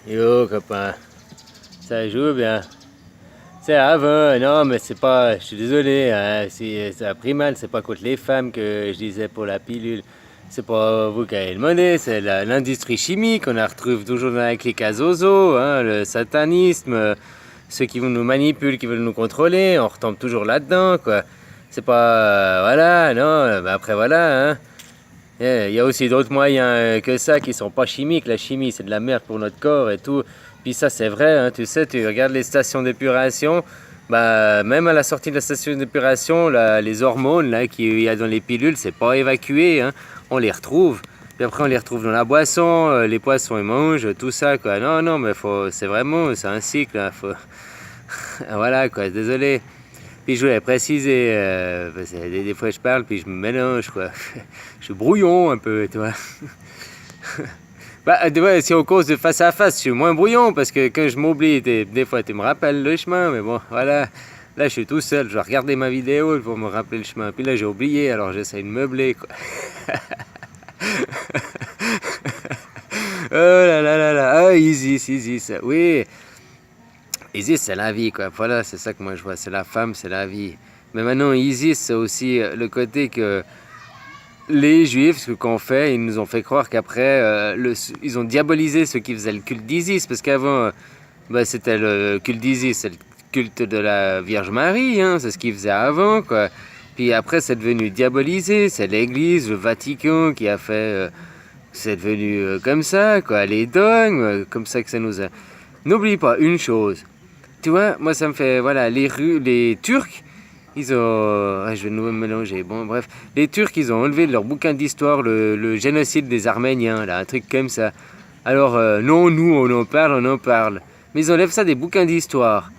Yo, copain, ça joue bien. C'est avant, non, mais c'est pas. Je suis désolé, hein, si ça a pris mal, c'est pas contre les femmes que je disais pour la pilule. C'est pas vous qui avez demandé, c'est l'industrie chimique. On la retrouve toujours dans la clique à Zozo, hein, le satanisme, ceux qui nous manipulent, qui veulent nous contrôler. On retombe toujours là-dedans, quoi. C'est pas. Voilà, non, bah après, voilà, hein. Il y a aussi d'autres moyens que ça qui sont pas chimiques. La chimie, c'est de la merde pour notre corps et tout. Puis ça, c'est vrai, hein, tu sais, tu regardes les stations d'épuration, bah, même à la sortie de la station d'épuration, les hormones là, qu'il y a dans les pilules, c'est pas évacué, hein, on les retrouve. Puis après, on les retrouve dans la boisson, les poissons ils mangent, tout ça, quoi. Non, non, mais c'est vraiment, c'est un cycle, hein, faut... voilà, quoi, désolé. Puis je voulais préciser, parce que des fois je parle, puis je me mélange, quoi. Je suis brouillon un peu, tu vois. Bah, tu vois, si on cause de face à face, je suis moins brouillon, parce que quand je m'oublie, des fois tu me rappelles le chemin, mais bon, voilà. Là, je suis tout seul, je dois regarder ma vidéo pour me rappeler le chemin. Puis là, j'ai oublié, alors j'essaie de meubler, quoi. Oh là là là là, ah, easy, ça, oui. Isis, c'est la vie, quoi. Voilà, c'est ça que moi je vois. C'est la femme, c'est la vie. Mais maintenant, Isis, c'est aussi le côté que les Juifs, ce qu'on fait, ils nous ont fait croire qu'après, ils ont diabolisé ceux qui faisaient le culte d'Isis. Parce qu'avant, bah, c'était le culte d'Isis, c'est le culte de la Vierge Marie, hein, c'est ce qu'ils faisaient avant, quoi. Puis après, c'est devenu diabolisé. C'est l'Église, le Vatican qui a fait. C'est devenu comme ça, quoi. Les dogmes, comme ça que ça nous a. N'oublie pas une chose. Tu vois, moi ça me fait, voilà, les Turcs, ils ont, je vais nous mélanger, bon bref, les Turcs ils ont enlevé de leur bouquin d'histoire le génocide des Arméniens, là, un truc comme ça. Alors non, nous on en parle, mais ils enlèvent ça des bouquins d'histoire.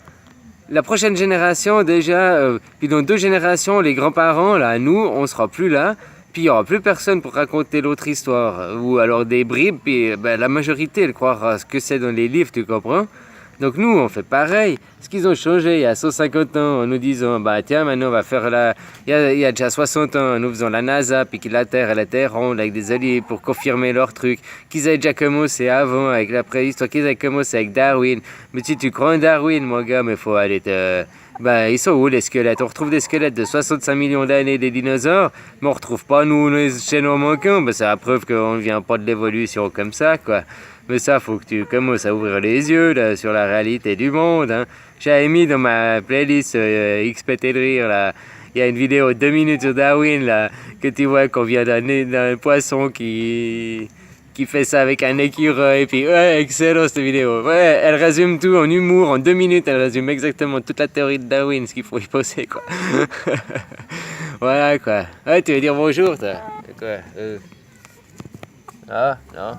La prochaine génération déjà, puis dans 2 générations, les grands-parents, là, nous, on sera plus là, puis il n'y aura plus personne pour raconter l'autre histoire, ou alors des bribes, puis ben, la majorité elle croira ce que c'est dans les livres, tu comprends? Donc nous, on fait pareil. Ce qu'ils ont changé il y a 150 ans en nous disant, bah tiens, maintenant on va faire la... Il y a déjà 60 ans, en nous faisant la NASA, puis que la Terre, elle était ronde avec des alliés pour confirmer leur truc. Qu'ils avaient déjà commencé avant avec la préhistoire, qu'ils avaient commencé avec Darwin. Mais si tu crois en Darwin, mon gars, mais faut aller te... Ben, ils sont où les squelettes? On retrouve des squelettes de 65 millions d'années des dinosaures, mais on retrouve pas nous les chaînons manquants. Ben, c'est la preuve qu'on ne vient pas de l'évolution comme ça, quoi. Mais ça, faut que tu commences à ouvrir les yeux là, sur la réalité du monde. Hein. J'avais mis dans ma playlist XPT de rire, là. Il y a une vidéo de 2 minutes sur Darwin, là, que tu vois qu'on vient d'un poisson qui fait ça avec un écureuil. Et puis, ouais, excellent cette vidéo. Ouais, elle résume tout en humour. En 2 minutes, elle résume exactement toute la théorie de Darwin, ce qu'il faut y penser, quoi. Voilà, quoi. Ouais, tu veux dire bonjour, toi? C'est quoi? Ah, non.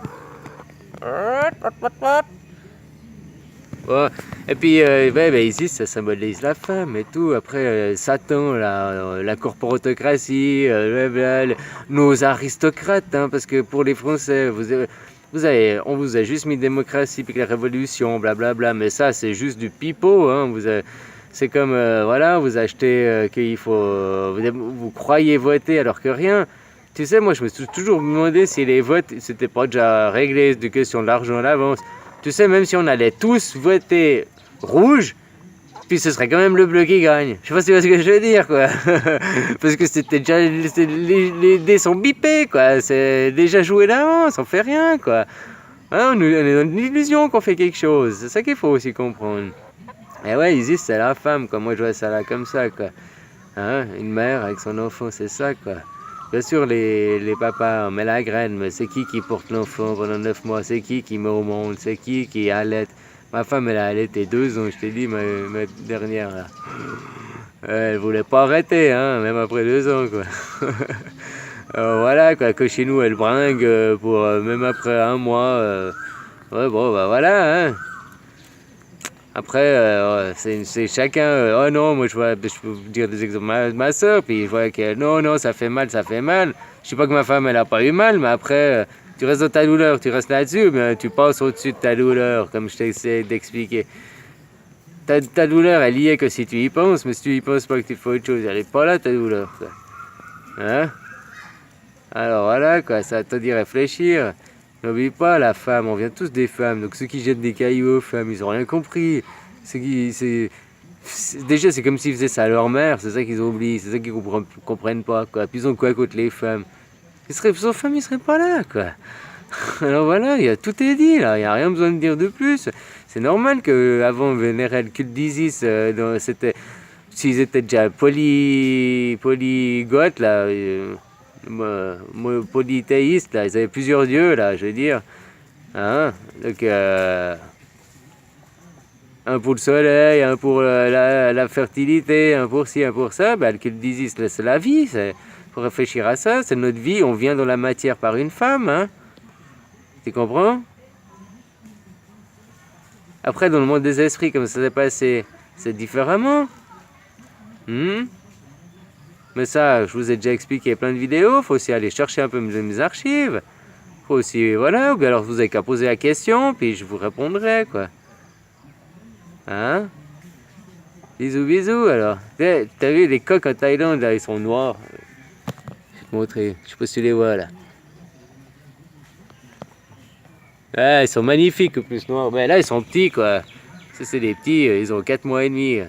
Ouais. Et puis, ouais, ben, ici, ça symbolise la femme et tout. Après, Satan, la corporatocratie, nos aristocrates, hein, parce que pour les Français, on vous a juste mis démocratie, puis la révolution, blablabla. Mais ça, c'est juste du pipeau. Hein, c'est comme, voilà, vous achetez qu'il faut... vous croyez voter alors que rien. Tu sais, moi, je me suis toujours demandé si les votes, c'était pas déjà réglé de question de l'argent à l'avance. Tu sais, même si on allait tous voter rouge, puis ce serait quand même le bleu qui gagne. Je sais pas si tu vois ce que je veux dire, quoi. Parce que c'était déjà... Les dés sont bipés, quoi. C'est déjà joué d'avance, on fait rien, quoi. Hein, on est dans l'illusion qu'on fait quelque chose. C'est ça qu'il faut aussi comprendre. Et ouais, Isis, c'est la femme, quoi. Moi, je vois ça là comme ça, quoi. Hein, une mère avec son enfant, c'est ça, quoi. Bien sûr, les papas, on met la graine, mais c'est qui porte l'enfant pendant 9 mois? C'est qui met au monde? C'est qui allait? Ma femme, elle a allaité 2 ans, je t'ai dit, ma dernière, là. Elle voulait pas arrêter, hein, même après 2 ans, quoi. Voilà, quoi, que chez nous, elle bringue pour, même après 1 mois. Ouais, bon, bah voilà, hein. Après, c'est chacun. Oh non, moi je peux vous dire des exemples. Ma soeur, puis je vois que non, ça fait mal, ça fait mal. Je sais pas que ma femme, elle a pas eu mal, mais après, tu restes dans ta douleur, tu restes là-dessus, mais tu passes au-dessus de ta douleur, comme je t'essaie d'expliquer. Ta douleur, elle y est que si tu y penses, mais si tu y penses pas que tu fais autre chose, elle est pas là, ta douleur, quoi. Hein? Alors voilà, quoi, ça te dit réfléchir. N'oublie pas la femme, on vient tous des femmes. Donc ceux qui jettent des cailloux aux femmes, ils ont rien compris. Déjà, c'est comme s'ils faisaient ça à leur mère, c'est ça qu'ils oublient, c'est ça qu'ils comprennent pas, quoi. Puis ils ont quoi contre les femmes? Sans femmes, ils seraient pas là, quoi. Alors voilà, tout est dit, là, il n'y a rien besoin de dire de plus. C'est normal qu'avant, on vénérait le culte d'Isis, s'ils étaient déjà polygotes, là, polythéistes, là, ils avaient plusieurs dieux, là, je veux dire. Hein? Donc, un pour le soleil, un pour la fertilité, un pour ci, un pour ça, le culte d'Isis, c'est la vie, faut réfléchir à ça, c'est notre vie, on vient dans la matière par une femme, hein? Tu comprends? Après, dans le monde des esprits, comme ça s'est passé, c'est différemment. Mais ça, je vous ai déjà expliqué plein de vidéos. Faut aussi aller chercher un peu mes archives. Faut aussi, voilà. Ou bien alors vous avez qu'à poser la question, puis je vous répondrai, quoi. Hein? Bisous, bisous, alors. T'as vu, les coqs en Thaïlande, là, ils sont noirs. Je vais te montrer. Je sais pas si tu les vois, là. Ouais, ils sont magnifiques, en plus, noirs. Mais là, ils sont petits, quoi. Ça, c'est des petits, ils ont 4 mois et demi.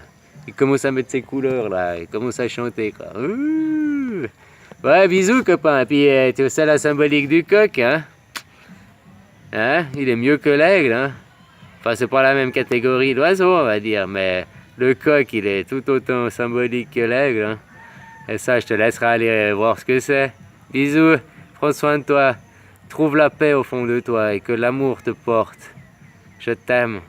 Ils commencent à mettre ces couleurs, là. Ils commencent à chanter, quoi. Ouh. Ouais, bisous, copain. Puis, tu vois ça, la symbolique du coq, hein? Hein? Il est mieux que l'aigle, hein? Enfin, c'est pas la même catégorie d'oiseaux, on va dire, mais le coq, il est tout autant symbolique que l'aigle, hein? Et ça, je te laisserai aller voir ce que c'est. Bisous, prends soin de toi. Trouve la paix au fond de toi et que l'amour te porte. Je t'aime.